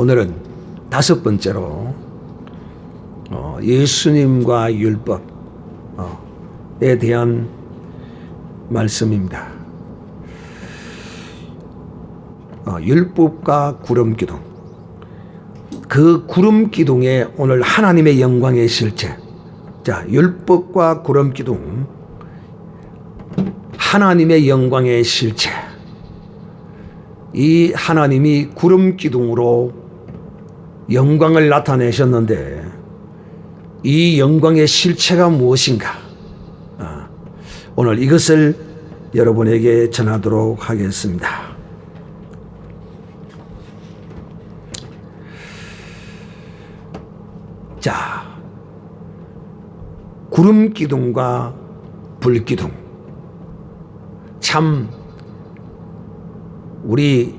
오늘은 다섯 번째로 예수님과 율법에 대한 말씀입니다. 율법과 구름기둥, 그 구름기둥에 오늘 하나님의 영광의 실체. 자, 율법과 구름기둥, 하나님의 영광의 실체. 이 하나님이 구름기둥으로 영광을 나타내셨는데 이 영광의 실체가 무엇인가? 오늘 이것을 여러분에게 전하도록 하겠습니다. 자, 구름기둥과 불기둥. 참 우리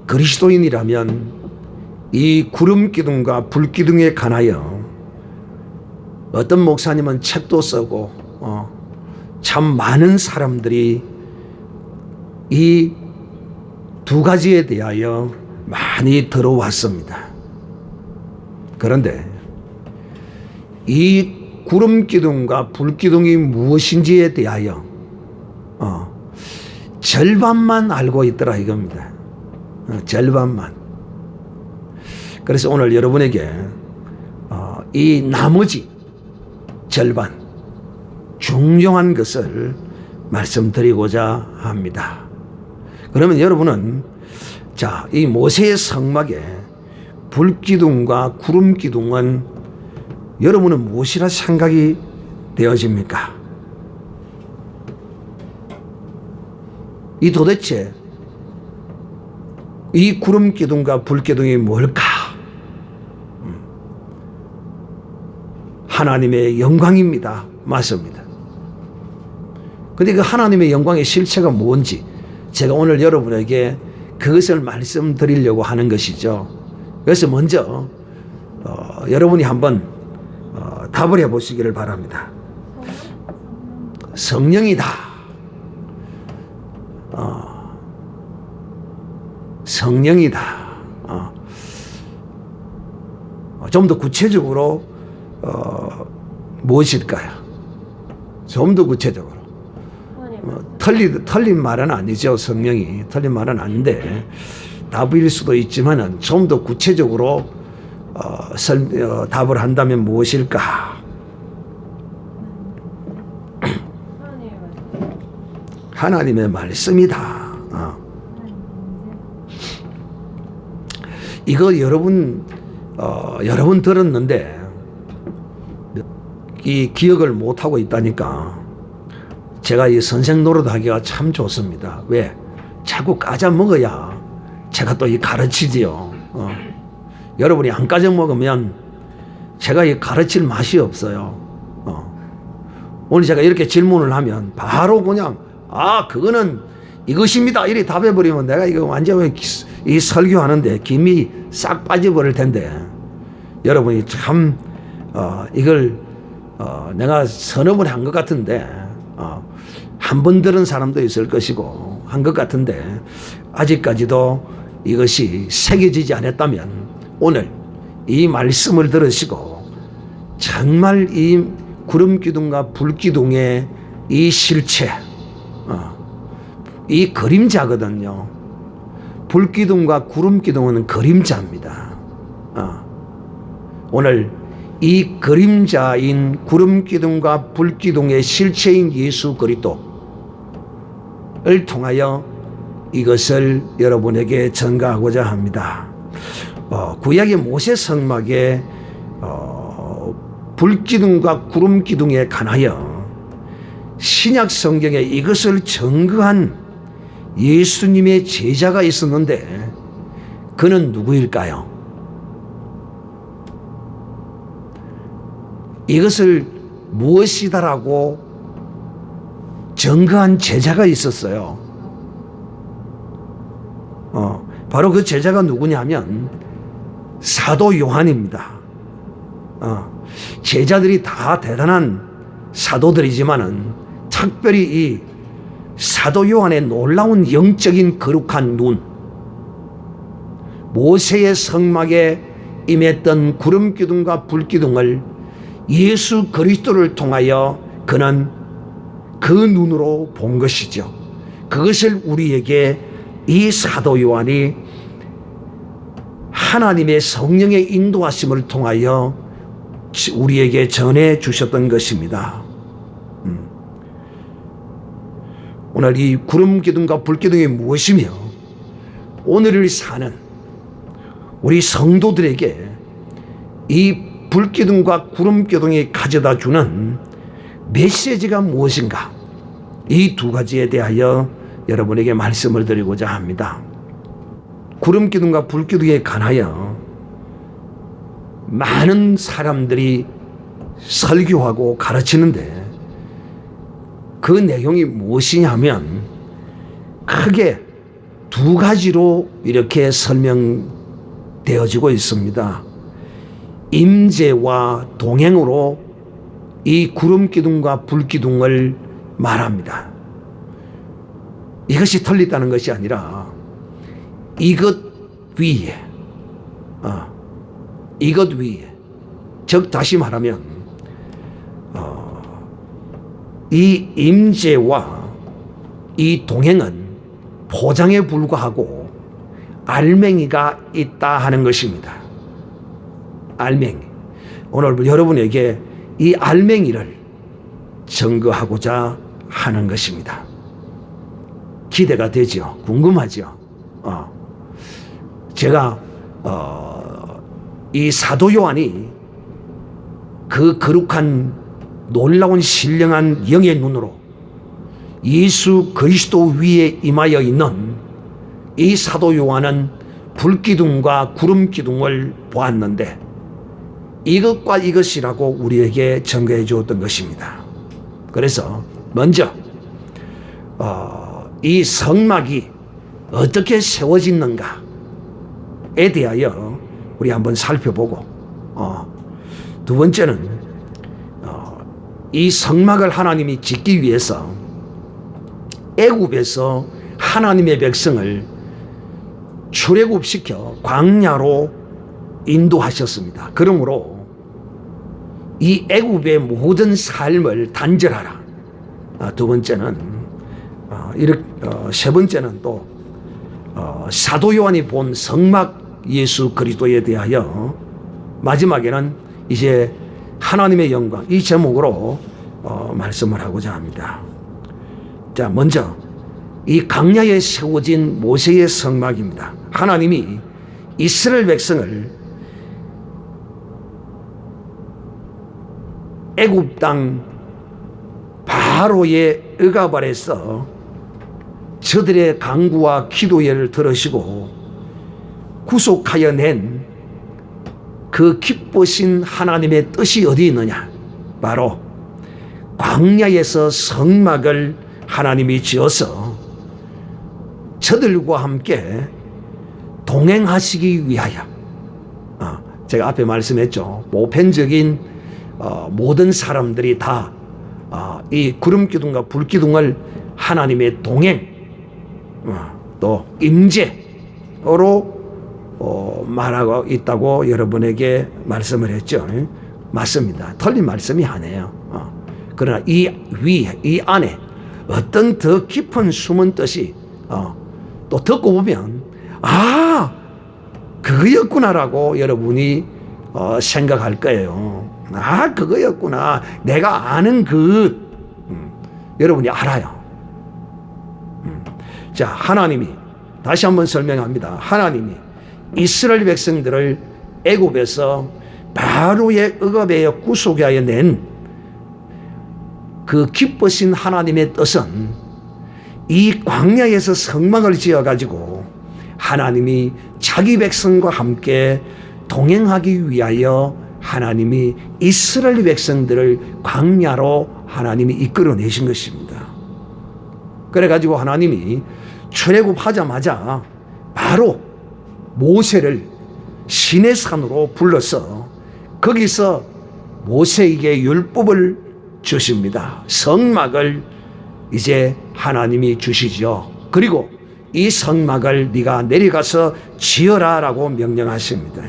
그리스도인이라면 이 구름기둥과 불기둥에 관하여 어떤 목사님은 책도 쓰고 참 많은 사람들이 이 두 가지에 대하여 많이 들어왔습니다. 그런데 이 구름기둥과 불기둥이 무엇인지에 대하여 절반만 알고 있더라 이겁니다. 절반만. 그래서 오늘 여러분에게 이 나머지 절반 중요한 것을 말씀드리고자 합니다. 그러면 여러분은 자, 이 모세의 성막에 불기둥과 구름기둥은 여러분은 무엇이라 생각이 되어집니까? 이 도대체 이 구름기둥과 불기둥이 뭘까? 하나님의 영광입니다. 맞습니다. 근데 그 하나님의 영광의 실체가 뭔지 제가 오늘 여러분에게 그것을 말씀드리려고 하는 것이죠. 그래서 먼저 여러분이 한번 답을 해보시기를 바랍니다. 성령이다. 성령이다. 좀 더 구체적으로 무엇일까요? 좀 더 구체적으로. 틀린 말은 아니죠. 성령이 틀린 말은 아닌데 답일 수도 있지만은 좀 더 구체적으로 답을 한다면 무엇일까? 하나님의 말씀이다. 이거 여러분 들었는데 이 기억을 못하고 있다니까 제가 이 선생 노릇하기가 참 좋습니다. 왜? 자꾸 까자 먹어야 제가 또 이 가르치지요. 여러분이 안 까져 먹으면 제가 이 가르칠 맛이 없어요. 오늘 제가 이렇게 질문을 하면 바로 그냥 그거는 이것입니다 이렇게 답해버리면 내가 이거 완전 이 설교하는데 김이 싹 빠져버릴 텐데 여러분이 참 이걸 내가 서너 번 한 것 같은데 한 번 들은 사람도 있을 것이고 한 것 같은데 아직까지도 이것이 새겨지지 않았다면 오늘 이 말씀을 들으시고 정말 이 구름기둥과 불기둥의 이 실체, 이 그림자거든요. 불기둥과 구름기둥은 그림자입니다. 오늘 이 그림자인 구름기둥과 불기둥의 실체인 예수 그리스도를 통하여 이것을 여러분에게 전가하고자 합니다. 구약의 모세 성막에 불기둥과 구름기둥에 관하여 신약 성경에 이것을 증거한 예수님의 제자가 있었는데 그는 누구일까요? 이것을 무엇이다라고 증거한 제자가 있었어요. 바로 그 제자가 누구냐면 사도 요한입니다. 제자들이 다 대단한 사도들이지만은 특별히 이 사도 요한의 놀라운 영적인 거룩한 눈, 모세의 성막에 임했던 구름 기둥과 불 기둥을 예수 그리스도를 통하여 그는 그 눈으로 본 것이죠. 그것을 우리에게 이 사도 요한이 하나님의 성령의 인도하심을 통하여 우리에게 전해 주셨던 것입니다. 오늘 이 구름 기둥과 불 기둥이 무엇이며 오늘을 사는 우리 성도들에게 이 불 기둥과 구름 기둥이 가져다 주는 메시지가 무엇인가, 이 두 가지에 대하여 여러분에게 말씀을 드리고자 합니다. 구름 기둥과 불 기둥에 관하여 많은 사람들이 설교하고 가르치는데 그 내용이 무엇이냐면 크게 두 가지로 이렇게 설명되어지고 있습니다. 임재와 동행으로 이 구름 기둥과 불 기둥을 말합니다. 이것이 틀리다는 것이 아니라 이것 위에, 이것 위에, 즉 다시 말하면 이 임재와 이 동행은 포장에 불과하고 알맹이가 있다 하는 것입니다. 알맹이. 오늘 여러분에게 이 알맹이를 증거하고자 하는 것입니다. 기대가 되죠. 궁금하죠. 제가 이 사도 요한이 그 거룩한 놀라운 신령한 영의 눈으로 예수 그리스도 위에 임하여 있는 이 사도 요한은 불기둥과 구름 기둥을 보았는데 이것과 이것이라고 우리에게 증거해 주었던 것입니다. 그래서 먼저 이 성막이 어떻게 세워지는가에 대하여 우리 한번 살펴보고, 두 번째는 이 성막을 하나님이 짓기 위해서 애굽에서 하나님의 백성을 출애굽시켜 광야로 인도하셨습니다. 그러므로 이 애굽의 모든 삶을 단절하라. 두 번째는 세 번째는 또 사도 요한이 본 성막 예수 그리스도에 대하여, 마지막에는 이제 하나님의 영광, 이 제목으로 말씀을 하고자 합니다. 자, 먼저 이 광야에 세워진 모세의 성막입니다. 하나님이 이스라엘 백성을 애굽 땅 바로의 억압 아래서 저들의 간구와 기도를 들으시고 구속하여 낸 그 기쁘신 하나님의 뜻이 어디 있느냐? 바로 광야에서 성막을 하나님이 지어서 저들과 함께 동행하시기 위하여, 제가 앞에 말씀했죠. 보편적인 모든 사람들이 다 이 구름 기둥과 불 기둥을 하나님의 동행, 또 임재로 말하고 있다고 여러분에게 말씀을 했죠. 맞습니다. 틀린 말씀이 아니에요. 그러나 이 위에, 이 안에 어떤 더 깊은 숨은 뜻이 또 듣고 보면 그거였구나라고 여러분이 생각할 거예요. 그거였구나. 내가 아는 여러분이 알아요. 자, 하나님이 다시 한번 설명합니다. 하나님이 이스라엘 백성들을 애굽에서 바로의 억압에 구속하여 낸 그 기쁘신 하나님의 뜻은 이 광야에서 성막을 지어가지고 하나님이 자기 백성과 함께 동행하기 위하여 하나님이 이스라엘 백성들을 광야로 하나님이 이끌어내신 것입니다. 그래가지고 하나님이 출애굽하자마자 바로 모세를 시내산으로 불러서 거기서 모세에게 율법을 주십니다. 성막을 이제 하나님이 주시죠. 그리고 이 성막을 네가 내려가서 지어라라고 명령하십니다.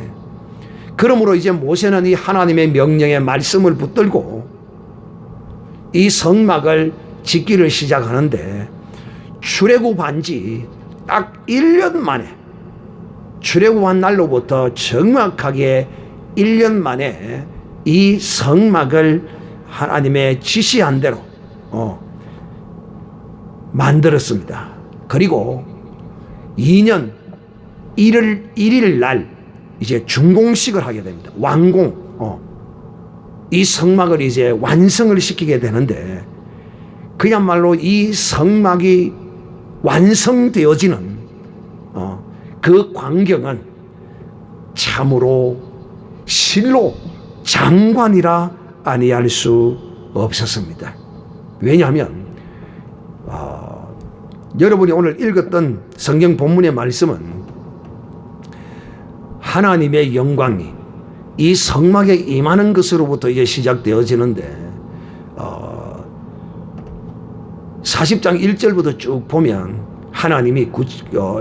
그러므로 이제 모세는 이 하나님의 명령의 말씀을 붙들고 이 성막을 짓기를 시작하는데, 출애굽한 지 딱 1년 만에, 출애굽한 날로부터 정확하게 1년 만에 이 성막을 하나님의 지시한 대로 만들었습니다. 그리고 2년 1일 날 이제 준공식을 하게 됩니다. 완공. 이 성막을 이제 완성을 시키게 되는데, 그야말로 이 성막이 완성되어지는 그 광경은 참으로 실로 장관이라 아니할 수 없었습니다. 왜냐하면 여러분이 오늘 읽었던 성경 본문의 말씀은 하나님의 영광이 이 성막에 임하는 것으로부터 이제 시작되어지는데, 40장 1절부터 쭉 보면 하나님이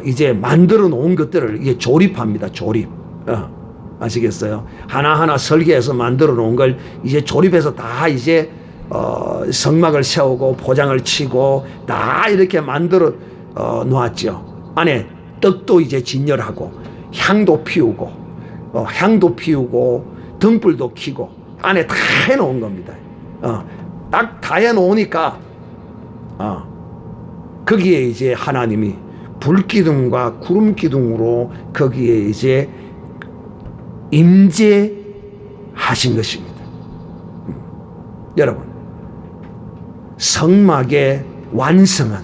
이제 만들어 놓은 것들을 이제 조립합니다. 조립. 아시겠어요? 하나하나 설계해서 만들어 놓은 걸 이제 조립해서 다 이제 성막을 세우고 포장을 치고 다 이렇게 만들어 놓았죠. 안에 떡도 이제 진열하고 향도 피우고 등불도 켜고 안에 다 해놓은 겁니다. 딱 다 해놓으니까 거기에 이제 하나님이 불기둥과 구름기둥으로 거기에 이제 임재하신 것입니다. 여러분, 성막의 완성은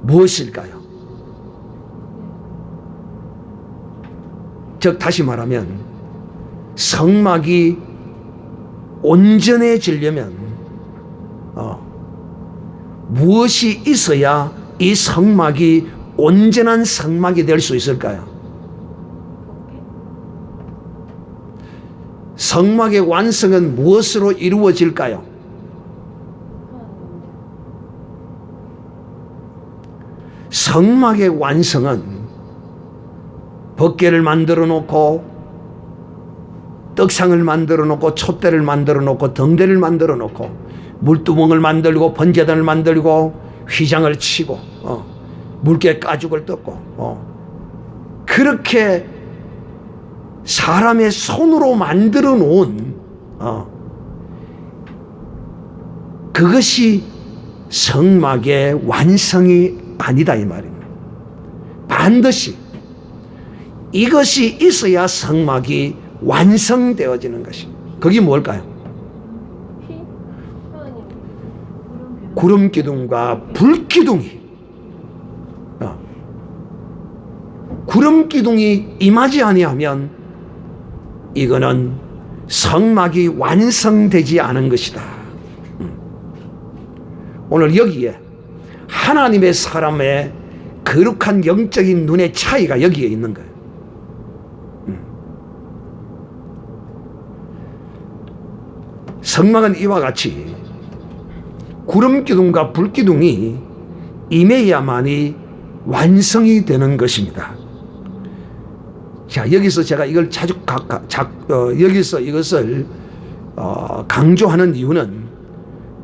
무엇일까요? 즉 다시 말하면 성막이 온전해지려면 무엇이 있어야 이 성막이 온전한 성막이 될 수 있을까요? 성막의 완성은 무엇으로 이루어질까요? 성막의 완성은 법궤를 만들어 놓고 떡상을 만들어 놓고 촛대를 만들어 놓고 등대를 만들어 놓고 물두멍을 만들고 번제단을 만들고 휘장을 치고 물개 가죽을 뜯고 그렇게 사람의 손으로 만들어 놓은 그것이 성막의 완성이 아니다 이 말입니다. 반드시 이것이 있어야 성막이 완성되어지는 것입니다. 그게 뭘까요? 구름기둥과 불기둥이 구름기둥이 임하지 아니하면 이거는 성막이 완성되지 않은 것이다. 오늘 여기에 하나님의 사람의 거룩한 영적인 눈의 차이가 여기에 있는 거예요. 성막은 이와 같이 구름기둥과 불기둥이 임해야만이 완성이 되는 것입니다. 자, 여기서 제가 이걸 자주 여기서 이것을 강조하는 이유는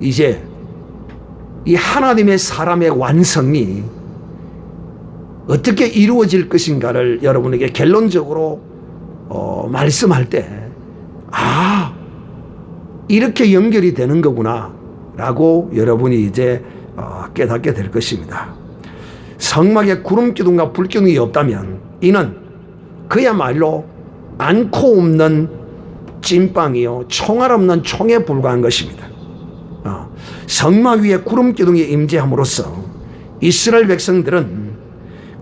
이제 이 하나님의 사람의 완성이 어떻게 이루어질 것인가를 여러분에게 결론적으로 말씀할 때 이렇게 연결이 되는 거구나 라고 여러분이 이제 깨닫게 될 것입니다. 성막에 구름기둥과 불기둥이 없다면 이는 그야말로 않고 없는 찐빵이요 총알 없는 총에 불과한 것입니다. 성막 위에 구름기둥이 임재함으로써 이스라엘 백성들은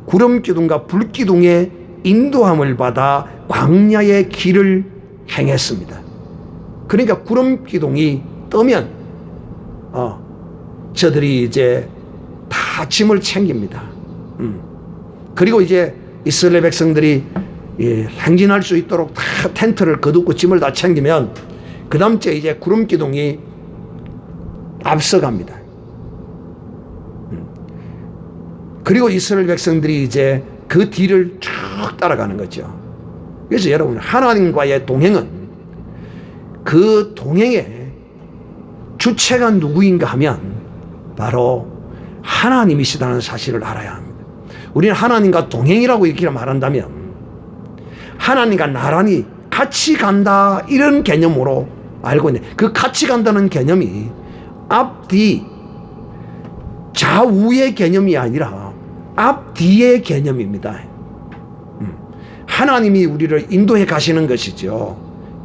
구름기둥과 불기둥의 인도함을 받아 광야의 길을 행했습니다. 그러니까 구름기둥이 뜨면 저들이 이제 다 짐을 챙깁니다. 그리고 이제 이스라엘 백성들이 행진할 수 있도록 다 텐트를 거두고 짐을 다 챙기면 그 다음 주에 이제 구름기둥이 앞서갑니다. 그리고 이스라엘 백성들이 이제 그 뒤를 쭉 따라가는 거죠. 그래서 여러분, 하나님과의 동행은 그 동행의 주체가 누구인가 하면 바로 하나님이시다는 사실을 알아야 합니다. 우리는 하나님과 동행이라고 이렇게 말한다면 하나님과 나란히 같이 간다 이런 개념으로 알고 있는데, 그 같이 간다는 개념이 앞뒤 좌우의 개념이 아니라 앞뒤의 개념입니다. 하나님이 우리를 인도해 가시는 것이죠.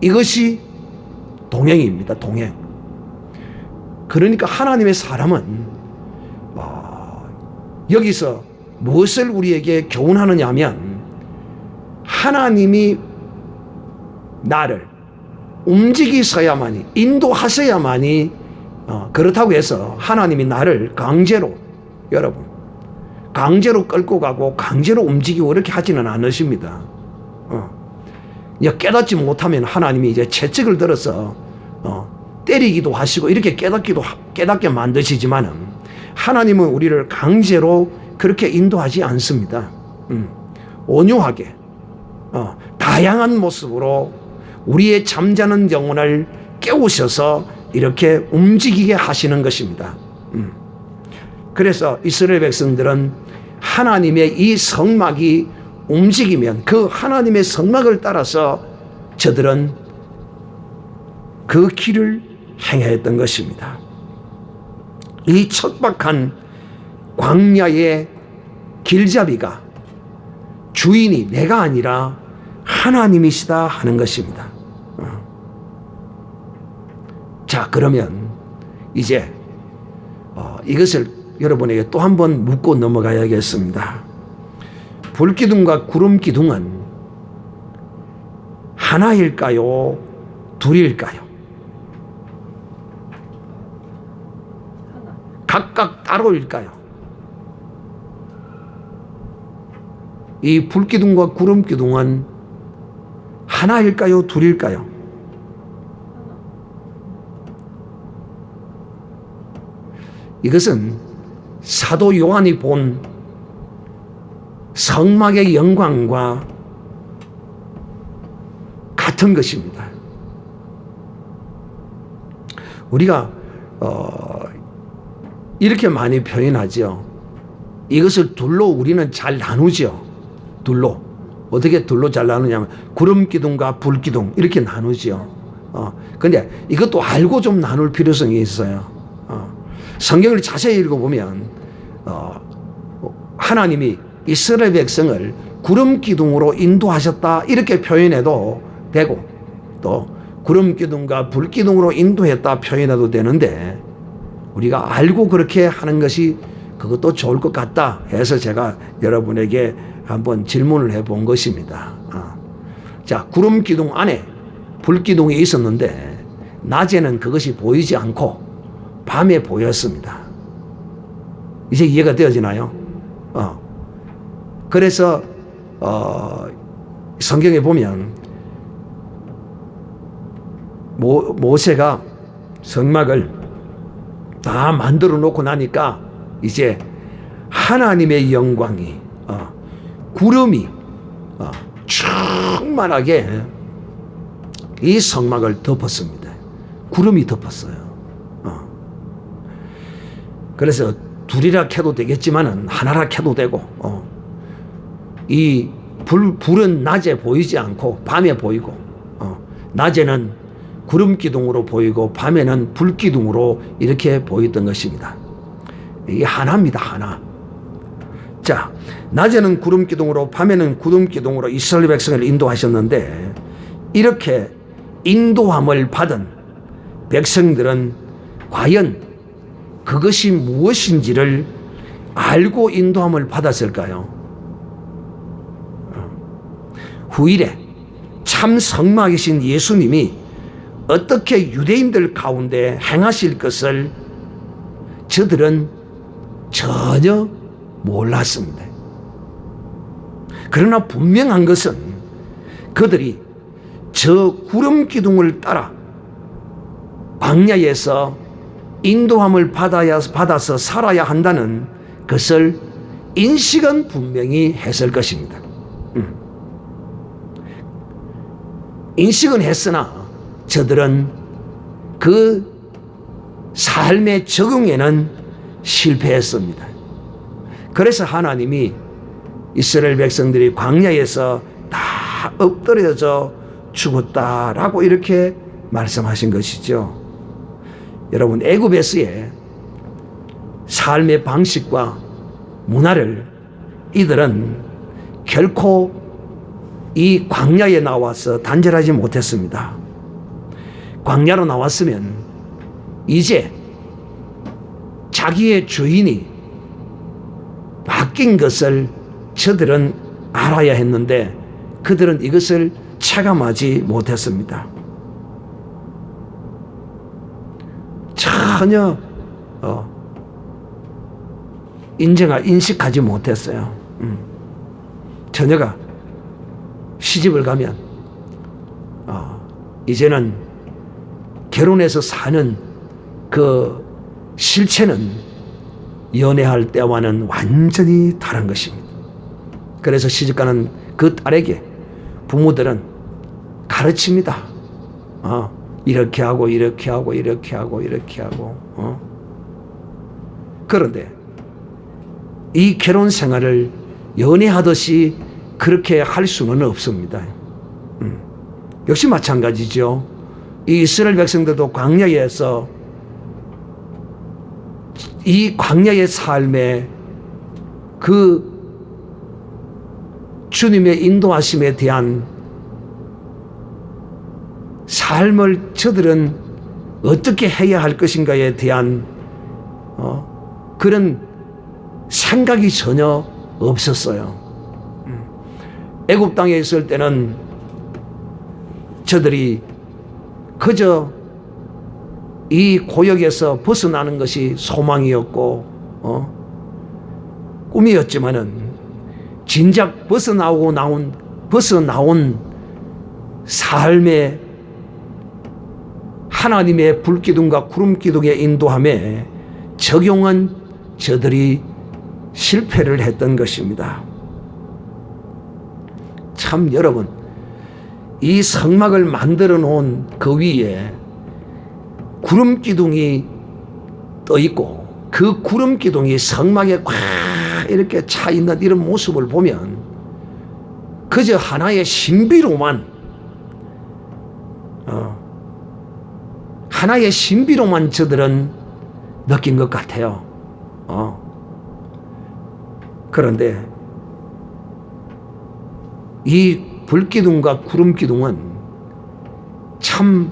이것이 동행입니다. 동행. 그러니까 하나님의 사람은 여기서 무엇을 우리에게 교훈하느냐 하면, 하나님이 나를 움직이셔야만이, 인도하셔야만이, 그렇다고 해서 하나님이 나를 강제로, 여러분, 강제로 끌고 가고 강제로 움직이고 이렇게 하지는 않으십니다. 깨닫지 못하면 하나님이 이제 채찍을 들어서 때리기도 하시고 이렇게 깨닫게 만드시지만은, 하나님은 우리를 강제로 그렇게 인도하지 않습니다. 온유하게 다양한 모습으로 우리의 잠자는 영혼을 깨우셔서 이렇게 움직이게 하시는 것입니다. 그래서 이스라엘 백성들은 하나님의 이 성막이 움직이면 그 하나님의 성막을 따라서 저들은 그 길을 행했던 것입니다. 이 척박한 광야의 길잡이가 주인이 내가 아니라 하나님이시다 하는 것입니다. 자, 그러면 이제 이것을 여러분에게 또 한 번 묻고 넘어가야겠습니다. 불기둥과 구름기둥은 하나일까요? 둘일까요? 각각 따로일까요? 이 불기둥과 구름기둥은 하나일까요? 둘일까요? 이것은 사도 요한이 본 성막의 영광과 같은 것입니다. 우리가 이렇게 많이 표현하죠. 이것을 둘로 우리는 잘 나누죠. 둘로. 어떻게 둘로 잘 나누냐면 구름기둥과 불기둥 이렇게 나누죠. 근데 이것도 알고 좀 나눌 필요성이 있어요. 성경을 자세히 읽어보면 하나님이 이스라엘 백성을 구름기둥으로 인도하셨다 이렇게 표현해도 되고, 또 구름기둥과 불기둥으로 인도했다 표현해도 되는데, 우리가 알고 그렇게 하는 것이 그것도 좋을 것 같다 해서 제가 여러분에게 한번 질문을 해본 것입니다. 자, 구름기둥 안에 불기둥이 있었는데 낮에는 그것이 보이지 않고 밤에 보였습니다. 이제 이해가 되어지나요? 그래서 성경에 보면 모세가 성막을 다 만들어 놓고 나니까 이제 하나님의 영광이 구름이 충만하게 이 성막을 덮었습니다. 구름이 덮었어요. 그래서 둘이라 켜도 되겠지만은 하나라 켜도 되고, 이 불은 낮에 보이지 않고 밤에 보이고, 낮에는 구름기둥으로 보이고 밤에는 불기둥으로 이렇게 보였던 것입니다. 이게 하나입니다. 하나. 자, 낮에는 구름기둥으로 밤에는 구름기둥으로 이스라엘 백성을 인도하셨는데, 이렇게 인도함을 받은 백성들은 과연 그것이 무엇인지를 알고 인도함을 받았을까요? 후일에 참 성막이신 예수님이 어떻게 유대인들 가운데 행하실 것을 저들은 전혀 몰랐습니다. 그러나 분명한 것은 그들이 저 구름 기둥을 따라 광야에서 인도함을 받아서 살아야 한다는 것을 인식은 분명히 했을 것입니다. 인식은 했으나 저들은 그 삶의 적응에는 실패했습니다. 그래서 하나님이 이스라엘 백성들이 광야에서 다 엎드려져 죽었다라고 이렇게 말씀하신 것이죠. 여러분, 애굽에서의 삶의 방식과 문화를 이들은 결코 이 광야에 나와서 단절하지 못했습니다. 광야로 나왔으면 이제 자기의 주인이 바뀐 것을 저들은 알아야 했는데 그들은 이것을 체감하지 못했습니다. 전혀 인식하지 못했어요. 처녀가 시집을 가면 이제는 결혼해서 사는 그 실체는 연애할 때와는 완전히 다른 것입니다. 그래서 시집가는 그 딸에게 부모들은 가르칩니다. 이렇게 하고 이렇게 하고 이렇게 하고 이렇게 하고. 그런데 이 결혼 생활을 연애하듯이 그렇게 할 수는 없습니다. 역시 마찬가지죠. 이 이스라엘 백성들도 광야에서 이 광야의 삶에 그 주님의 인도하심에 대한 삶을 저들은 어떻게 해야 할 것인가에 대한 그런 생각이 전혀 없었어요. 애굽 땅에 있을 때는 저들이 그저 이 고역에서 벗어나는 것이 소망이었고 꿈이었지만은 진작 벗어나온 삶의 하나님의 불기둥과 구름기둥의 인도함에 적용한 저들이 실패를 했던 것입니다. 참 여러분, 이 성막을 만들어 놓은 그 위에 구름기둥이 떠 있고 그 구름기둥이 성막에 꽉 이렇게 차 있는 이런 모습을 보면 그저 하나의 신비로만 저들은 느낀 것 같아요. 그런데 이 불기둥과 구름기둥은 참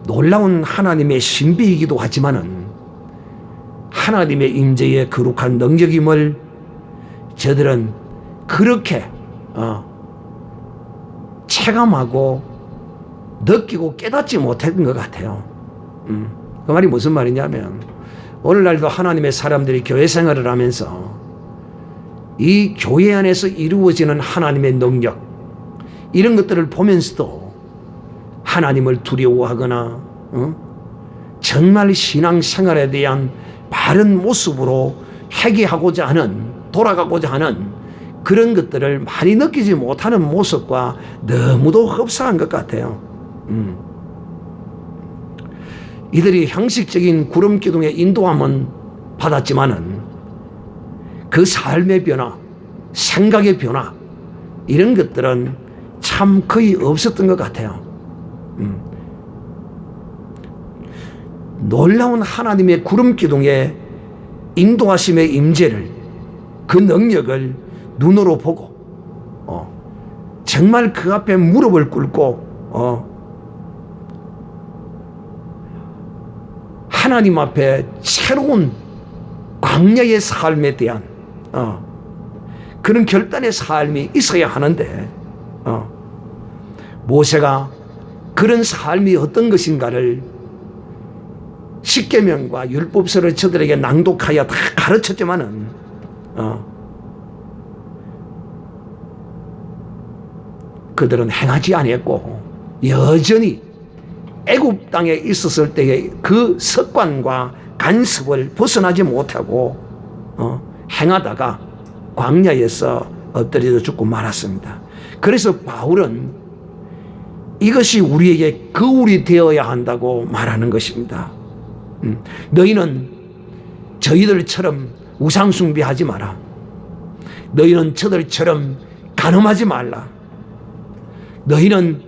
놀라운 하나님의 신비이기도 하지만은 하나님의 임재의 거룩한 능력임을 저들은 그렇게 체감하고 느끼고 깨닫지 못했던 것 같아요. 그 말이 무슨 말이냐면 오늘날도 하나님의 사람들이 교회 생활을 하면서 이 교회 안에서 이루어지는 하나님의 능력 이런 것들을 보면서도 하나님을 두려워하거나 정말 신앙생활에 대한 바른 모습으로 회개하고자 하는 돌아가고자 하는 그런 것들을 많이 느끼지 못하는 모습과 너무도 흡사한 것 같아요. 이들이 형식적인 구름기둥의 인도함은 받았지만은 그 삶의 변화, 생각의 변화 이런 것들은 참 거의 없었던 것 같아요. 놀라운 하나님의 구름기둥의 인도하심의 임재를 그 능력을 눈으로 보고 정말 그 앞에 무릎을 꿇고 하나님 앞에 새로운 광야의 삶에 대한 그런 결단의 삶이 있어야 하는데 모세가 그런 삶이 어떤 것인가를 십계명과 율법서를 저들에게 낭독하여 다 가르쳤지만은 그들은 행하지 아니했고 여전히 애굽 땅에 있었을 때의 그 습관과 간섭을 벗어나지 못하고 행하다가 광야에서 엎드려 죽고 말았습니다. 그래서 바울은 이것이 우리에게 거울이 되어야 한다고 말하는 것입니다. 너희는 저희들처럼 우상 숭배하지 마라. 너희는 저들처럼 간음하지 말라. 너희는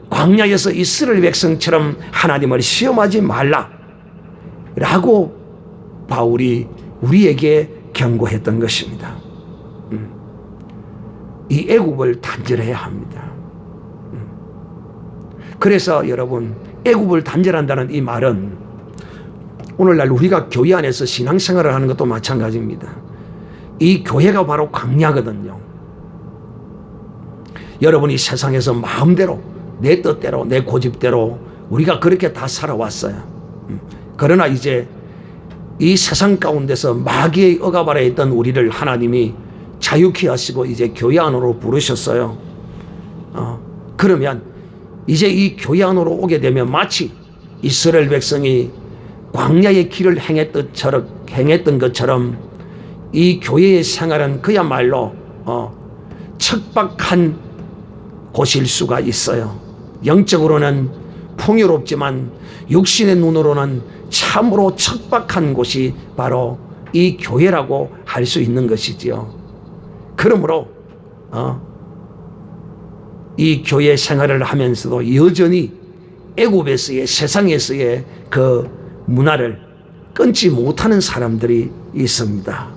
광야에서 이스라엘 백성처럼 하나님을 시험하지 말라. 라고 바울이 우리에게 경고했던 것입니다. 이 애굽을 단절해야 합니다. 그래서 여러분, 애굽을 단절한다는 이 말은 오늘날 우리가 교회 안에서 신앙생활을 하는 것도 마찬가지입니다. 이 교회가 바로 광야거든요. 여러분이 세상에서 마음대로, 내 뜻대로, 내 고집대로 우리가 그렇게 다 살아왔어요. 그러나 이제 이 세상 가운데서 마귀의 억압 아래에 있던 우리를 하나님이 자유케 하시고 이제 교회 안으로 부르셨어요. 그러면 이제 이 교회 안으로 오게 되면 마치 이스라엘 백성이 광야의 길을 행했던 것처럼 이 교회의 생활은 그야말로 척박한 곳일 수가 있어요. 영적으로는 풍요롭지만 육신의 눈으로는 참으로 척박한 곳이 바로 이 교회라고 할 수 있는 것이지요. 그러므로 이 교회 생활을 하면서도 여전히 애굽에서의, 세상에서의 그 문화를 끊지 못하는 사람들이 있습니다.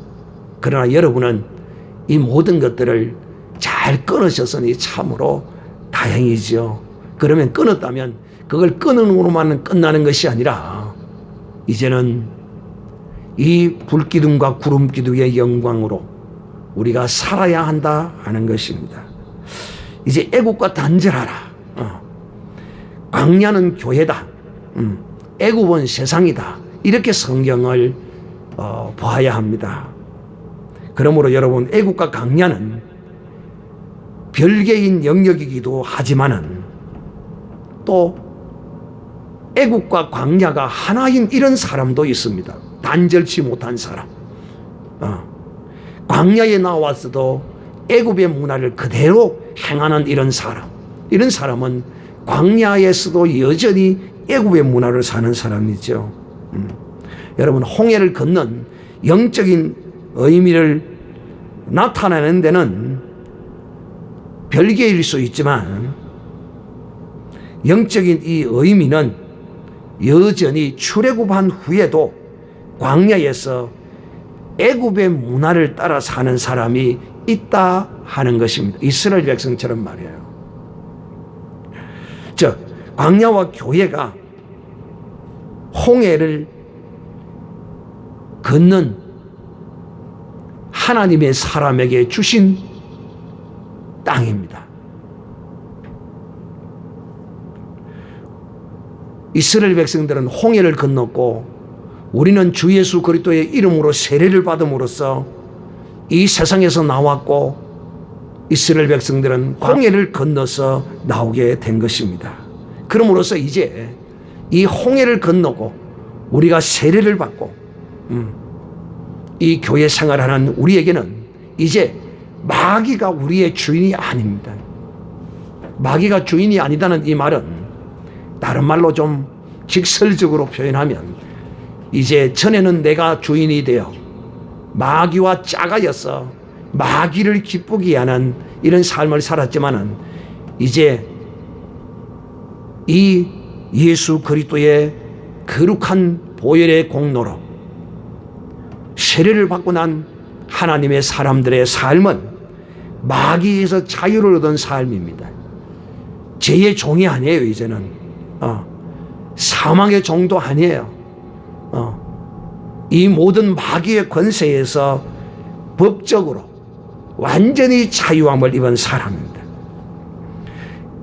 그러나 여러분은 이 모든 것들을 잘 끊으셨으니 참으로 다행이죠. 그러면 끊었다면 그걸 끊음으로만 끝나는 것이 아니라 이제는 이 불기둥과 구름기둥의 영광으로 우리가 살아야 한다 하는 것입니다. 이제 애굽과 단절하라. 광야는 교회다. 애굽은 세상이다. 이렇게 성경을 봐야 합니다. 그러므로 여러분, 애굽과 광야는 별개인 영역이기도 하지만은 또 애굽과 광야가 하나인 이런 사람도 있습니다. 단절치 못한 사람. 광야에 나왔어도 애굽의 문화를 그대로 행하는 이런 사람. 이런 사람은 광야에서도 여전히 애굽의 문화를 사는 사람이죠. 여러분, 홍해를 건넌 영적인 의미를 나타내는 데는 별개일 수 있지만 영적인 이 의미는 여전히 출애굽한 후에도 광야에서 애굽의 문화를 따라 사는 사람이 있다 하는 것입니다. 이스라엘 백성처럼 말이에요. 광야와 교회가 홍해를 건넌 하나님의 사람에게 주신 땅입니다. 이스라엘 백성들은 홍해를 건넜고 우리는 주 예수 그리스도의 이름으로 세례를 받음으로써 이 세상에서 나왔고 이스라엘 백성들은 홍해를 건너서 나오게 된 것입니다. 그럼으로써 이제 이 홍해를 건너고 우리가 세례를 받고 이 교회 생활하는 우리에게는 이제 마귀가 우리의 주인이 아닙니다. 마귀가 주인이 아니다는 이 말은 다른 말로 좀 직설적으로 표현하면 이제 전에는 내가 주인이 되어 마귀와 짝하여서 마귀를 기쁘게 하는 이런 삶을 살았지만은 이제 이 예수 그리스도의 거룩한 보혈의 공로로 세례를 받고 난 하나님의 사람들의 삶은 마귀에서 자유를 얻은 삶입니다. 죄의 종이 아니에요. 이제는 사망의 종도 아니에요. 이 모든 마귀의 권세에서 법적으로 완전히 자유함을 입은 사람입니다.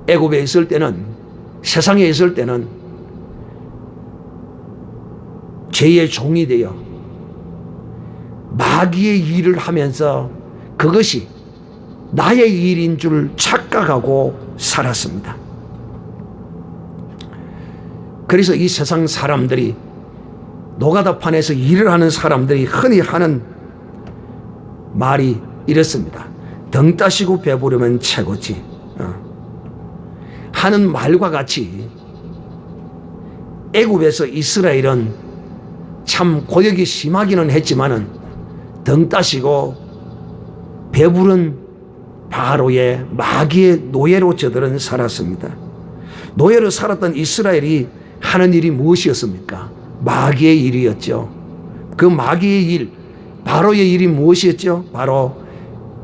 애굽에 있을 때는, 세상에 있을 때는 죄의 종이 되어 마귀의 일을 하면서 그것이 나의 일인 줄 착각하고 살았습니다. 그래서 이 세상 사람들이 노가다판에서 일을 하는 사람들이 흔히 하는 말이 이렇습니다. 등 따시고 배부르면 최고지. 하는 말과 같이 애굽에서 이스라엘은 참 고역이 심하기는 했지만은 등 따시고 배부른 바로의 마귀의 노예로 저들은 살았습니다. 노예로 살았던 이스라엘이 하는 일이 무엇이었습니까? 마귀의 일이었죠. 그 마귀의 일, 바로의 일이 무엇이었죠? 바로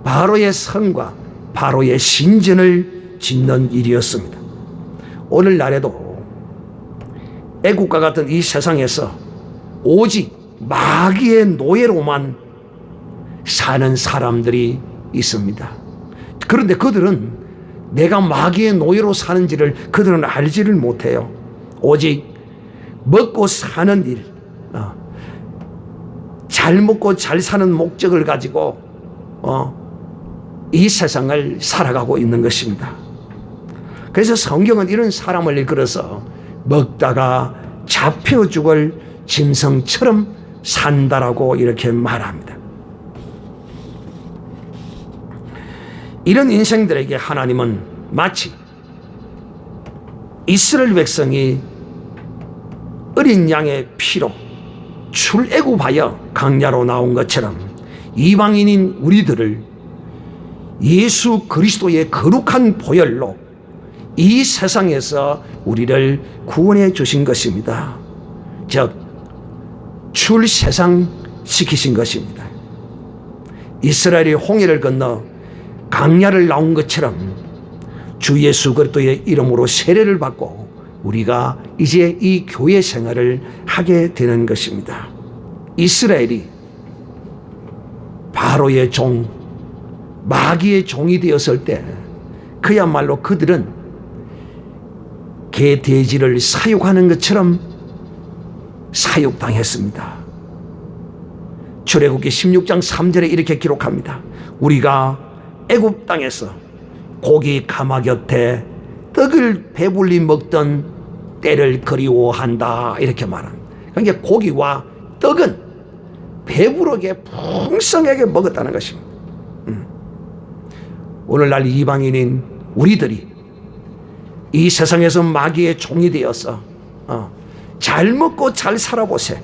바로의 성과 바로의 신전을 짓는 일이었습니다. 오늘날에도 애국과 같은 이 세상에서 오직 마귀의 노예로만 사는 사람들이 있습니다. 그런데 그들은 내가 마귀의 노예로 사는지를 그들은 알지를 못해요. 오직 먹고 사는 일, 잘 먹고 잘 사는 목적을 가지고 이 세상을 살아가고 있는 것입니다. 그래서 성경은 이런 사람을 일컬어서 먹다가 잡혀 죽을 짐승처럼 산다라고 이렇게 말합니다. 이런 인생들에게 하나님은 마치 이스라엘 백성이 어린 양의 피로 출애굽하여 강야로 나온 것처럼 이방인인 우리들을 예수 그리스도의 거룩한 보혈로 이 세상에서 우리를 구원해 주신 것입니다. 즉 출세상시키신 것입니다. 이스라엘이 홍해를 건너 강야를 나온 것처럼 주 예수 그리스도의 이름으로 세례를 받고 우리가 이제 이 교회 생활을 하게 되는 것입니다. 이스라엘이 바로의 종, 마귀의 종이 되었을 때 그야말로 그들은 개, 돼지를 사육하는 것처럼 사육당했습니다. 출애굽기 16장 3절에 이렇게 기록합니다. 우리가 애굽 땅에서 고기 가마 곁에 떡을 배불리 먹던 때를 그리워한다 이렇게 말합니다. 그러니까 고기와 떡은 배부르게 풍성하게 먹었다는 것입니다. 오늘날 이방인인 우리들이 이 세상에서 마귀의 종이 되어서 잘 먹고 잘 살아보세.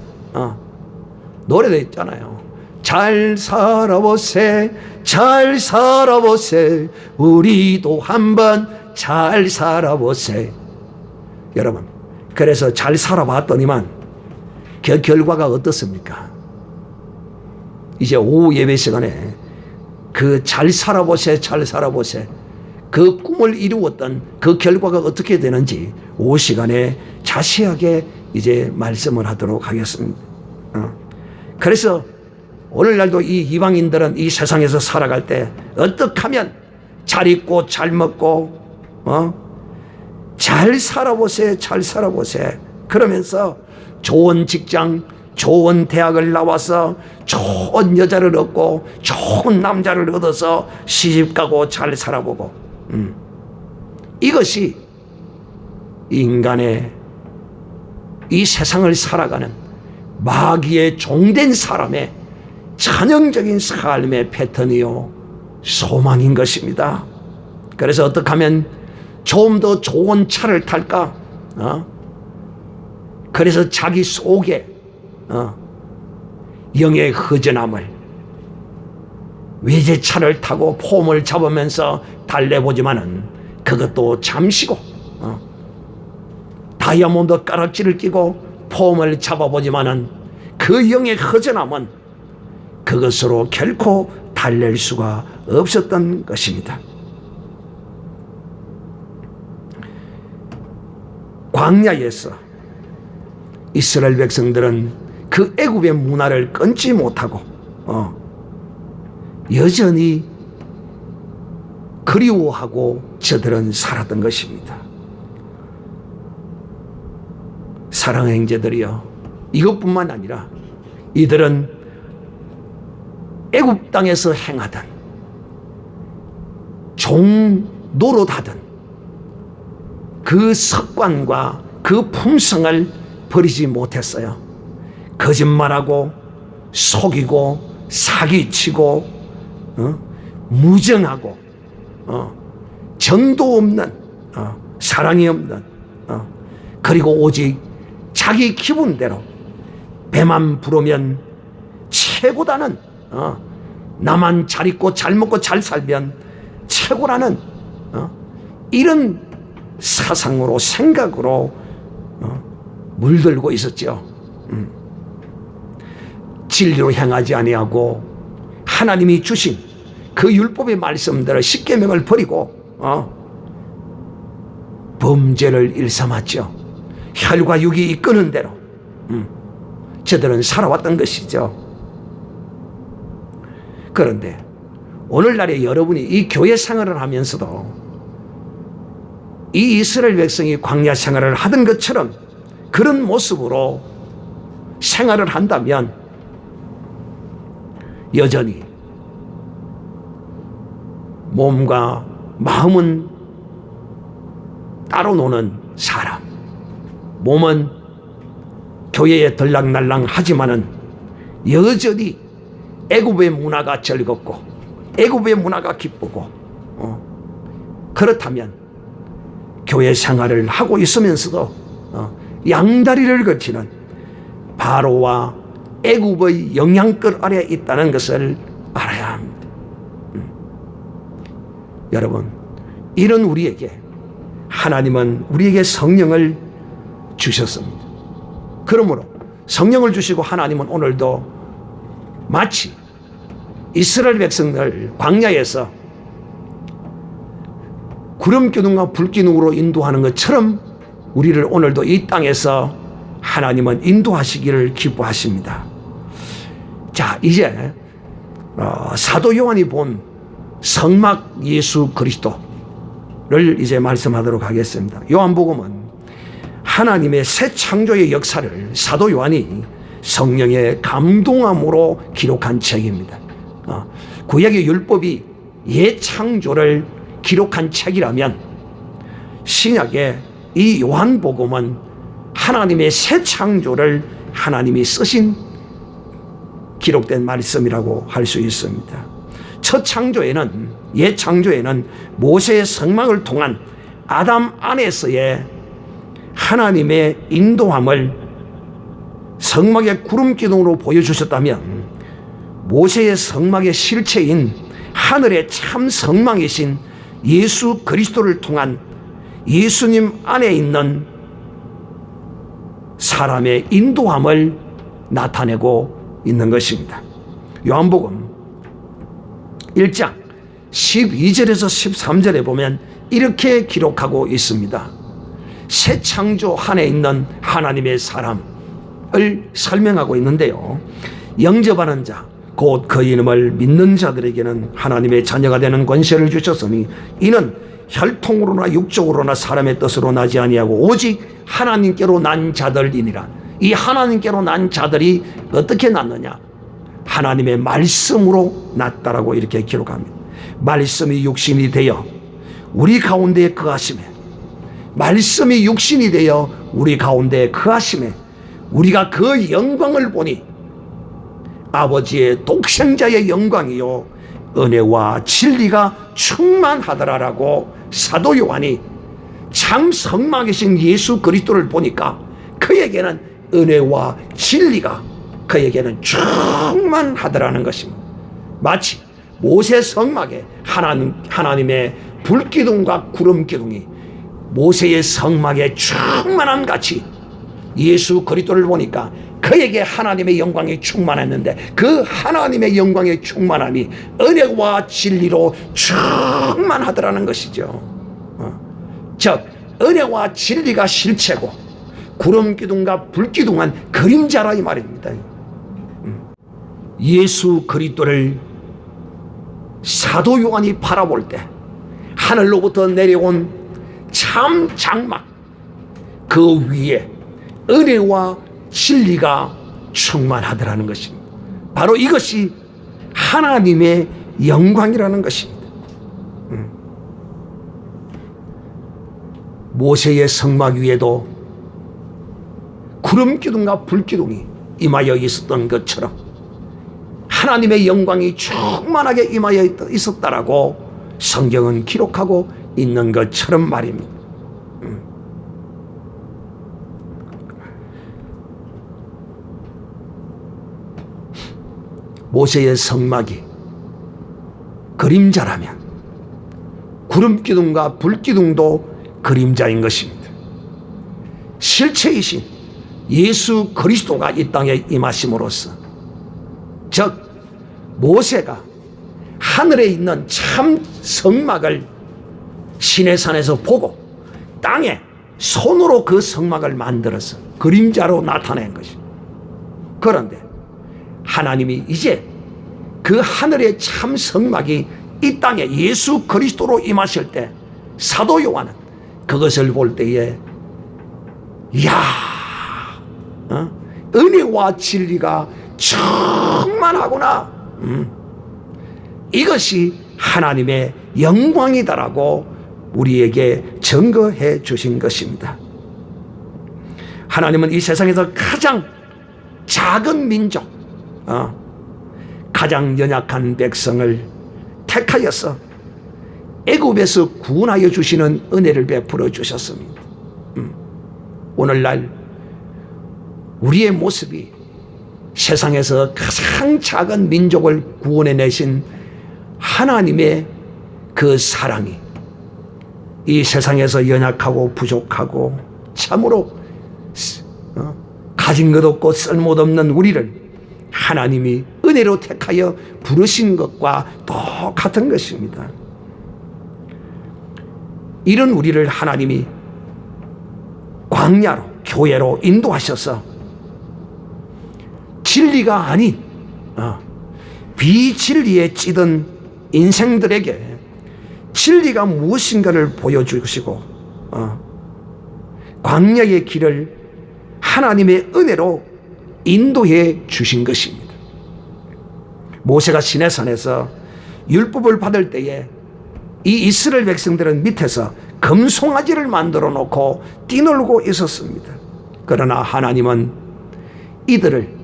노래도 있잖아요. 잘 살아보세, 잘 살아보세, 우리도 한번 잘 살아보세. 여러분, 그래서 잘 살아봤더니만 그 결과가 어떻습니까? 이제 오후 예배 시간에 그 잘 살아보세, 잘 살아보세, 그 꿈을 이루었던 그 결과가 어떻게 되는지 오후 시간에 자세하게 이제 말씀을 하도록 하겠습니다. 그래서 오늘날도 이 이방인들은 이 세상에서 살아갈 때 어떻게 하면 잘 입고 잘 먹고 잘 살아보세, 잘 살아보세. 그러면서 좋은 직장, 좋은 대학을 나와서 좋은 여자를 얻고 좋은 남자를 얻어서 시집가고 잘 살아보고 이것이 인간의 이 세상을 살아가는 마귀의 종된 사람의 전형적인 삶의 패턴이요 소망인 것입니다. 그래서 어떻게 하면 좀 더 좋은 차를 탈까? 그래서 자기 속에 영의 허전함을 외제차를 타고 폼을 잡으면서 달래보지만은 그것도 잠시고 다이아몬드 가락지를 끼고 폼을 잡아보지만은 그 영의 허전함은 그것으로 결코 달랠 수가 없었던 것입니다. 광야에서 이스라엘 백성들은 그 애굽의 문화를 끊지 못하고 여전히 그리워하고 저들은 살았던 것입니다. 사랑의 형제들이여, 이것뿐만 아니라 이들은 애굽 땅에서 행하던 종 노릇하던 그 습관과 그 품성을 버리지 못했어요. 거짓말하고 속이고 사기치고 무정하고 정도 없는 사랑이 없는 그리고 오직 자기 기분대로 배만 부르면 최고다는 나만 잘 있고 잘 먹고 잘 살면 최고라는 이런 사상으로 생각으로 물들고 있었죠. 진리로 행하지 아니하고 하나님이 주신 그 율법의 말씀대로 십계명을 버리고 범죄를 일삼았죠. 혈과 육이 이끄는 대로 저들은 살아왔던 것이죠. 그런데 오늘날에 여러분이 이 교회 생활을 하면서도 이 이스라엘 백성이 광야 생활을 하던 것처럼 그런 모습으로 생활을 한다면 여전히 몸과 마음은 따로 노는 사람, 몸은 교회에 들락날락 하지만은 여전히 애굽의 문화가 즐겁고 애굽의 문화가 기쁘고 그렇다면 교회 생활을 하고 있으면서도 양다리를 거치는 바로와 애굽의 영향권 아래에 있다는 것을 알아야 합니다. 여러분, 이런 우리에게 하나님은 우리에게 성령을 주셨습니다. 그러므로 성령을 주시고 하나님은 오늘도 마치 이스라엘 백성들 광야에서 구름기둥과 불기둥으로 인도하는 것처럼 우리를 오늘도 이 땅에서 하나님은 인도하시기를 기뻐하십니다. 자, 이제 사도 요한이 본 성막 예수 그리스도를 이제 말씀하도록 하겠습니다. 요한복음은 하나님의 새 창조의 역사를 사도 요한이 성령의 감동함으로 기록한 책입니다. 구약의 율법이 옛 창조를 기록한 책이라면 신약의 이 요한복음은 하나님의 새 창조를 하나님이 쓰신 기록된 말씀이라고 할 수 있습니다. 첫 창조에는, 옛 창조에는 모세의 성막을 통한 아담 안에서의 하나님의 인도함을 성막의 구름기둥으로 보여주셨다면 모세의 성막의 실체인 하늘의 참 성막이신 예수 그리스도를 통한 예수님 안에 있는 사람의 인도함을 나타내고 있는 것입니다. 요한복음 1장 12절에서 13절에 보면 이렇게 기록하고 있습니다. 새 창조 안에 있는 하나님의 사람을 설명하고 있는데요. 영접하는 자 곧 그 이름을 믿는 자들에게는 하나님의 자녀가 되는 권세를 주셨으니 이는 혈통으로나 육적으로나 사람의 뜻으로 나지 아니하고 오직 하나님께로 난 자들이니라. 이 하나님께로 난 자들이 어떻게 났느냐? 하나님의 말씀으로 났다라고 이렇게 기록합니다. 말씀이 육신이 되어 우리 가운데에 거하심에, 말씀이 육신이 되어 우리 가운데에 거하심에 우리가 그 영광을 보니 아버지의 독생자의 영광이요 은혜와 진리가 충만하더라라고 사도 요한이 참 성막이신 예수 그리스도를 보니까 그에게는 은혜와 진리가 그에게는 충만하더라는 것입니다. 마치 모세 성막에 하나님의 불기둥과 구름기둥이 모세의 성막에 충만함 같이 예수 그리스도를 보니까 그에게 하나님의 영광이 충만했는데 그 하나님의 영광의 충만함이 은혜와 진리로 충만하더라는 것이죠. 즉 은혜와 진리가 실체고 구름기둥과 불기둥은 그림자라 이 말입니다. 예수 그리스도를 사도 요한이 바라볼 때 하늘로부터 내려온 참 장막 그 위에 은혜와 진리가 충만하더라는 것입니다. 바로 이것이 하나님의 영광이라는 것입니다. 모세의 성막 위에도 구름기둥과 불기둥이 임하여 있었던 것처럼 하나님의 영광이 충만하게 임하여 있었다라고 성경은 기록하고 있는 것처럼 말입니다. 모세의 성막이 그림자라면 구름기둥과 불기둥도 그림자인 것입니다. 실체이신 예수 그리스도가 이 땅에 임하심으로써, 즉 모세가 하늘에 있는 참 성막을 시내산에서 보고 땅에 손으로 그 성막을 만들어서 그림자로 나타낸 것입니다. 그런데 하나님이 이제 그 하늘의 참 성막이 이 땅에 예수 그리스도로 임하실 때 사도 요한은 그것을 볼 때에 은혜와 진리가 충만하구나. 이것이 하나님의 영광이다라고 우리에게 증거해 주신 것입니다. 하나님은 이 세상에서 가장 작은 민족, 가장 연약한 백성을 택하여서 애굽에서 구원하여 주시는 은혜를 베풀어 주셨습니다. 오늘날 우리의 모습이 세상에서 가장 작은 민족을 구원해내신 하나님의 그 사랑이 이 세상에서 연약하고 부족하고 참으로 가진 것 없고 쓸모도 없는 우리를 하나님이 은혜로 택하여 부르신 것과 똑같은 것입니다. 이런 우리를 하나님이 광야로, 교회로 인도하셔서 진리가 아닌 비진리에 찌든 인생들에게 진리가 무엇인가를 보여주시고 광야의 길을 하나님의 은혜로 인도해 주신 것입니다. 모세가 시내산에서 율법을 받을 때에 이 이스라엘 백성들은 밑에서 금송아지를 만들어 놓고 뛰놀고 있었습니다. 그러나 하나님은 이들을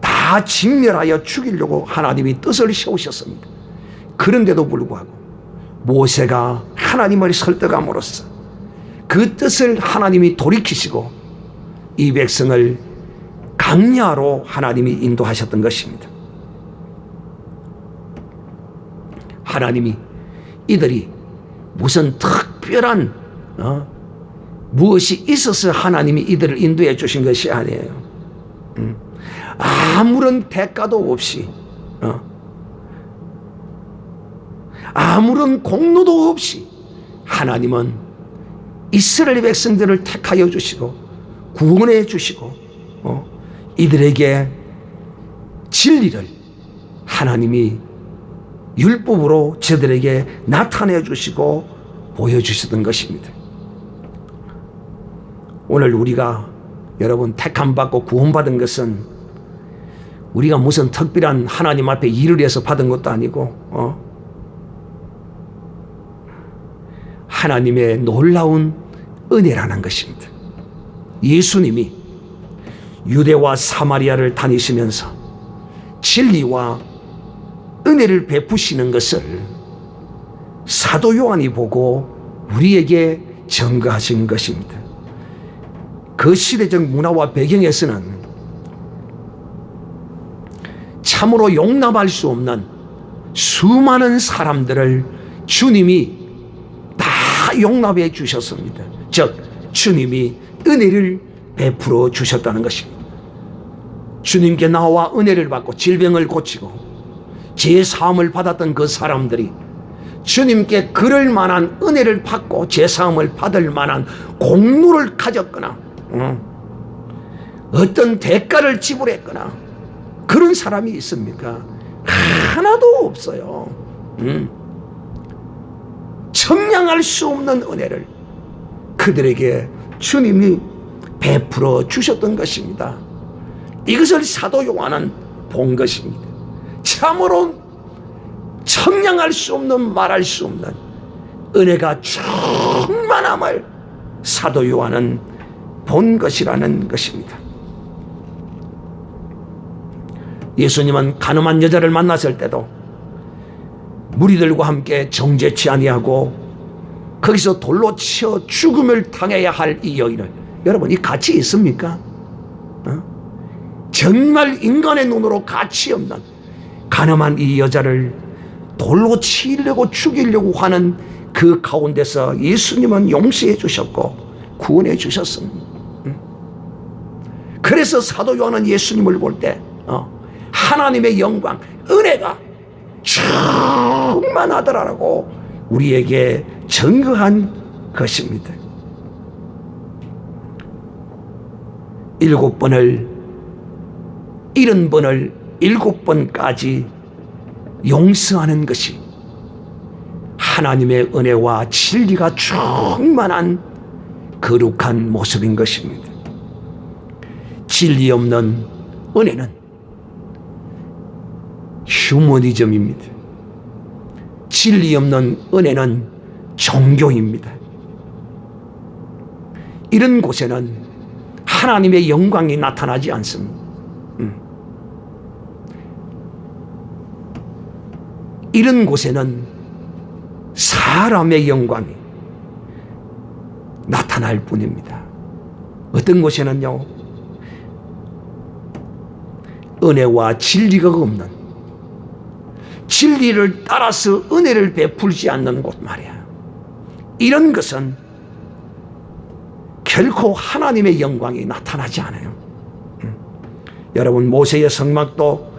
다 진멸하여 죽이려고 하나님이 뜻을 세우셨습니다. 그런데도 불구하고 모세가 하나님을 설득함으로써 그 뜻을 하나님이 돌이키시고 이 백성을 강야로 하나님이 인도하셨던 것입니다. 하나님이 이들이 무슨 특별한 무엇이 있어서 하나님이 이들을 인도해 주신 것이 아니에요. 아무런 대가도 없이 아무런 공로도 없이 하나님은 이스라엘 백성들을 택하여 주시고 구원해 주시고 이들에게 진리를 하나님이 율법으로 저들에게 나타내 주시고 보여주시던 것입니다. 오늘 우리가 여러분 택함받고 구원받은 것은 우리가 무슨 특별한 하나님 앞에 일을 해서 받은 것도 아니고 하나님의 놀라운 은혜라는 것입니다. 예수님이 유대와 사마리아를 다니시면서 진리와 은혜를 베푸시는 것을 사도 요한이 보고 우리에게 증거하신 것입니다. 그 시대적 문화와 배경에서는 참으로 용납할 수 없는 수많은 사람들을 주님이 다 용납해 주셨습니다. 즉 주님이 은혜를 베풀어 주셨다는 것입니다. 주님께 나와 은혜를 받고 질병을 고치고 제사함을 받았던 그 사람들이 주님께 그럴 만한 은혜를 받고 제사함을 받을 만한 공로를 가졌거나 어떤 대가를 지불했거나 그런 사람이 있습니까? 하나도 없어요. 청량할 수 없는 은혜를 그들에게 주님이 베풀어 주셨던 것입니다. 이것을 사도 요한은 본 것입니다. 참으로 청량할 수 없는 말할 수 없는 은혜가 충만함을 사도 요한은 본 것이라는 것입니다. 예수님은 가늠한 여자를 만났을 때도 무리들과 함께 정죄치 아니하고 거기서 돌로 치어 죽음을 당해야 할 이 여인을, 여러분 이 가치 있습니까? 정말 인간의 눈으로 가치 없는 가늠한 이 여자를 돌로 치려고 죽이려고 하는 그 가운데서 예수님은 용서해 주셨고 구원해 주셨습니다. 그래서 사도 요한은 예수님을 볼 때 하나님의 영광, 은혜가 충만하더라라고 우리에게 증거한 것입니다. 7번을 70번을 7번까지 용서하는 것이 하나님의 은혜와 진리가 충만한 거룩한 모습인 것입니다. 진리 없는 은혜는 휴머니즘입니다. 진리 없는 은혜는 종교입니다. 이런 곳에는 하나님의 영광이 나타나지 않습니다. 이런 곳에는 사람의 영광이 나타날 뿐입니다. 어떤 곳에는요, 은혜와 진리가 없는, 진리를 따라서 은혜를 베풀지 않는 곳 말이야. 이런 것은 결코 하나님의 영광이 나타나지 않아요. 여러분, 모세의 성막도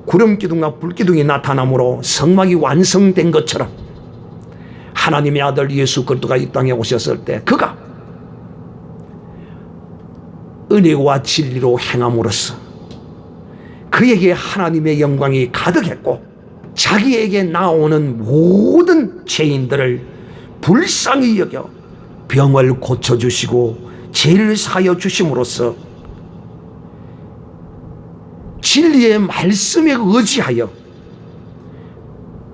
구름기둥과 불기둥이 나타남으로 성막이 완성된 것처럼 하나님의 아들 예수 그리스도가 이 땅에 오셨을 때 그가 은혜와 진리로 행함으로써 그에게 하나님의 영광이 가득했고, 자기에게 나오는 모든 죄인들을 불쌍히 여겨 병을 고쳐주시고 죄를 사하여 주심으로써 진리의 말씀에 의지하여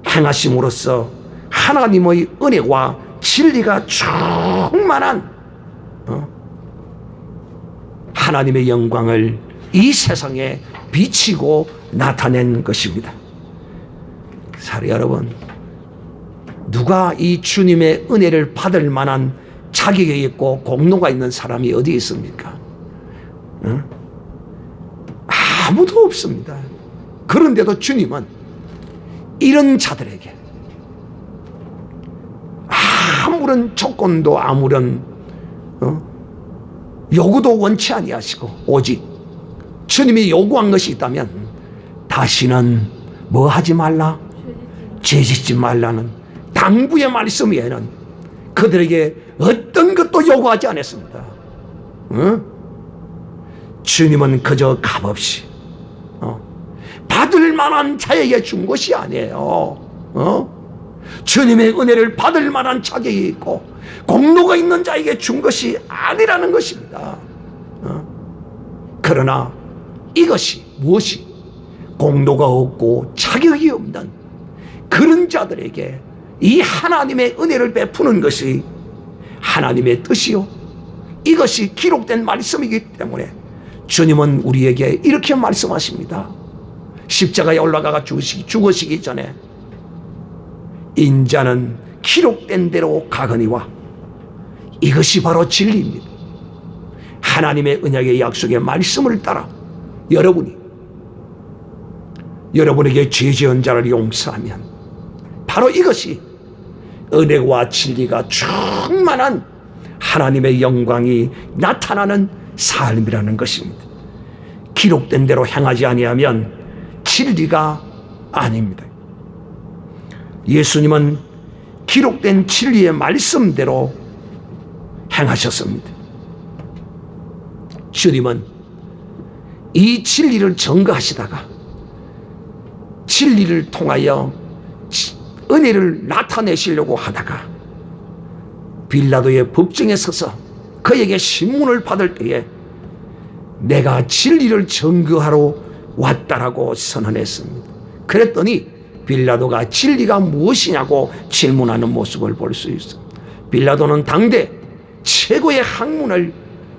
행하심으로써 하나님의 은혜와 진리가 충만한 하나님의 영광을 이 세상에 비치고 나타낸 것입니다. 사랑 여러분, 누가 이 주님의 은혜를 받을 만한 자격이 있고 공로가 있는 사람이 어디 있습니까? 아무도 없습니다. 그런데도 주님은 이런 자들에게 아무런 조건도 아무런 요구도 원치 아니하시고, 오직 주님이 요구한 것이 있다면 다시는 뭐 하지 말라? 죄짓지 말라는 당부의 말씀 외에는 그들에게 어떤 것도 요구하지 않았습니다. 주님은 그저 값없이 받을 만한 자에게 준 것이 아니에요. 주님의 은혜를 받을 만한 자격이 있고 공로가 있는 자에게 준 것이 아니라는 것입니다. 그러나 이것이 무엇이 공로가 없고 자격이 없는 그런 자들에게 이 하나님의 은혜를 베푸는 것이 하나님의 뜻이요, 이것이 기록된 말씀이기 때문에 주님은 우리에게 이렇게 말씀하십니다. 십자가에 올라가 죽으시기 전에 인자는 기록된 대로 가거니와, 이것이 바로 진리입니다. 하나님의 언약의 약속의 말씀을 따라 여러분에게 죄 지은 자를 용서하면 바로 이것이 은혜와 진리가 충만한 하나님의 영광이 나타나는 삶이라는 것입니다. 기록된 대로 행하지 아니하면 진리가 아닙니다. 예수님은 기록된 진리의 말씀대로 행하셨습니다. 주님은 이 진리를 증거하시다가 진리를 통하여 은혜를 나타내시려고 하다가 빌라도의 법정에 서서 그에게 신문을 받을 때에 내가 진리를 증거하러 왔다라고 선언했습니다. 그랬더니 빌라도가 진리가 무엇이냐고 질문하는 모습을 볼 수 있습니다. 빌라도는 당대 최고의 학문을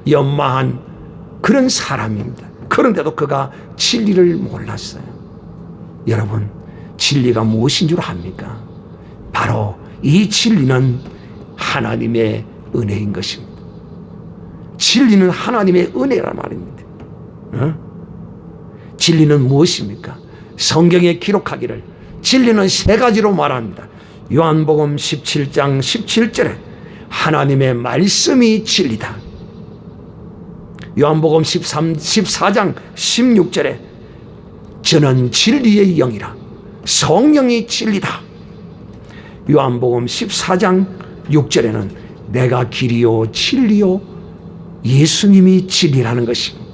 연마한 그런 사람입니다. 그런데도 그가 진리를 몰랐어요. 여러분, 진리가 무엇인 줄 압니까? 바로 이 진리는 하나님의 은혜인 것입니다. 진리는 하나님의 은혜란 말입니다. 진리는 무엇입니까? 성경에 기록하기를 진리는 세 가지로 말합니다. 요한복음 17장 17절에 하나님의 말씀이 진리다. 요한복음 14장 16절에 저는 진리의 영이라 성령이 진리다. 요한복음 14장 6절에는 내가 길이요 진리요 예수님이 진리라는 것입니다.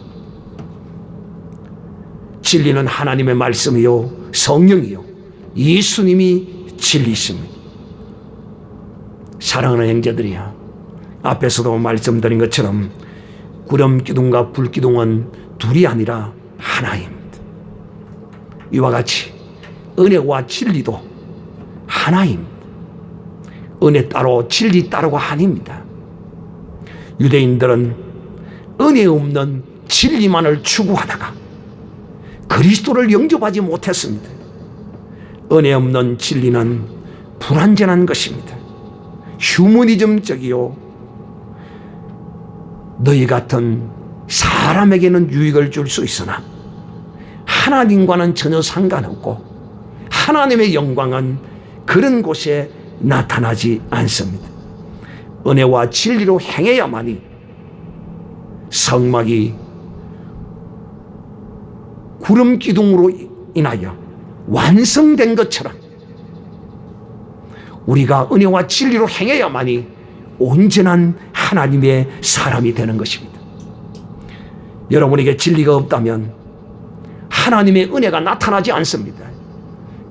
진리는 하나님의 말씀이요 성령이요 예수님이 진리십니다. 사랑하는 형제들이야, 앞에서도 말씀드린 것처럼 구름기둥과 불기둥은 둘이 아니라 하나입니다. 이와 같이 은혜와 진리도 하나입니다. 은혜 따로 진리 따로가 아닙니다. 유대인들은 은혜 없는 진리만을 추구하다가 그리스도를 영접하지 못했습니다. 은혜 없는 진리는 불완전한 것입니다. 휴머니즘적이요, 너희 같은 사람에게는 유익을 줄 수 있으나 하나님과는 전혀 상관없고 하나님의 영광은 그런 곳에 나타나지 않습니다. 은혜와 진리로 행해야만이 성막이 구름 기둥으로 인하여 완성된 것처럼 우리가 은혜와 진리로 행해야만이 온전한 하나님의 사람이 되는 것입니다. 여러분에게 진리가 없다면 하나님의 은혜가 나타나지 않습니다.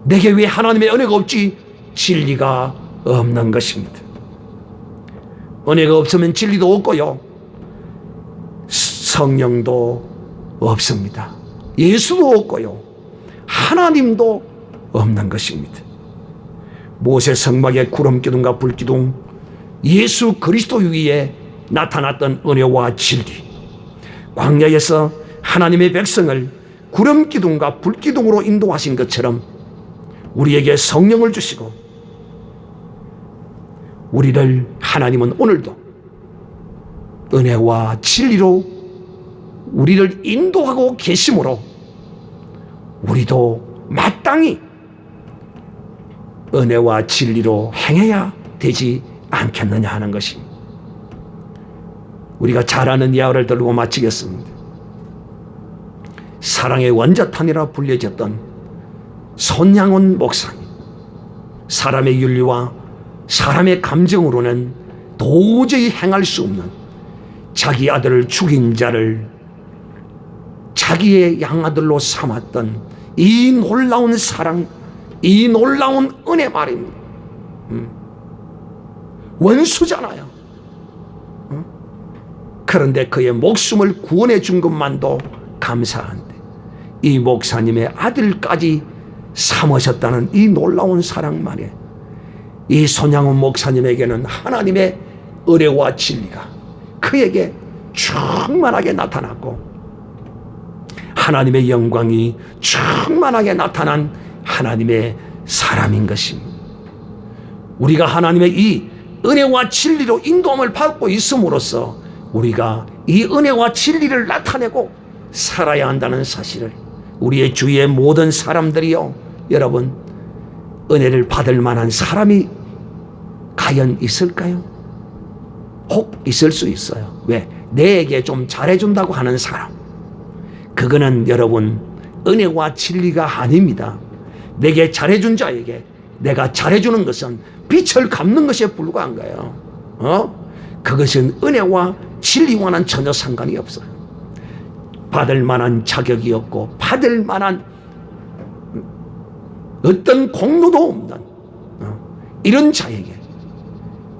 내게 왜 하나님의 은혜가 없지? 진리가 없는 것입니다. 은혜가 없으면 진리도 없고요, 성령도 없습니다. 예수도 없고요, 하나님도 없는 것입니다. 모세 성막의 구름기둥과 불기둥, 예수 그리스도 위에 나타났던 은혜와 진리, 광야에서 하나님의 백성을 구름기둥과 불기둥으로 인도하신 것처럼 우리에게 성령을 주시고 우리를 하나님은 오늘도 은혜와 진리로 우리를 인도하고 계심으로 우리도 마땅히 은혜와 진리로 행해야 되지 않겠느냐 하는 것입니다. 우리가 잘 아는 이야기를 들고 마치겠습니다. 사랑의 원자탄이라 불려졌던 손양훈 목사님, 사람의 윤리와 사람의 감정으로는 도저히 행할 수 없는 자기 아들을 죽인 자를 자기의 양아들로 삼았던 이 놀라운 사랑, 이 놀라운 은혜 말입니다. 원수잖아요. 그런데 그의 목숨을 구원해 준 것만도 감사한데 이 목사님의 아들까지 삼으셨다는 이 놀라운 사랑만에 이 손양훈 목사님에게는 하나님의 은혜와 진리가 그에게 충만하게 나타났고 하나님의 영광이 충만하게 나타난 하나님의 사람인 것입니다. 우리가 하나님의 이 은혜와 진리로 인도함을 받고 있음으로써 우리가 이 은혜와 진리를 나타내고 살아야 한다는 사실을 우리의 주위의 모든 사람들이요, 여러분, 은혜를 받을 만한 사람이 과연 있을까요? 혹 있을 수 있어요. 왜? 내에게 좀 잘해준다고 하는 사람, 그거는 여러분 은혜와 진리가 아닙니다. 내게 잘해준 자에게 내가 잘해주는 것은 빛을 갚는 것에 불과한 거예요. 그것은 은혜와 진리와는 전혀 상관이 없어요. 받을 만한 자격이 없고 받을 만한 어떤 공로도 없는 이런 자에게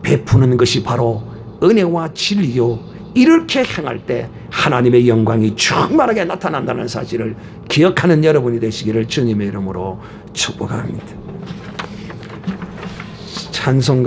베푸는 것이 바로 은혜와 진리요, 이렇게 행할 때 하나님의 영광이 충만하게 나타난다는 사실을 기억하는 여러분이 되시기를 주님의 이름으로 축복합니다. 찬송가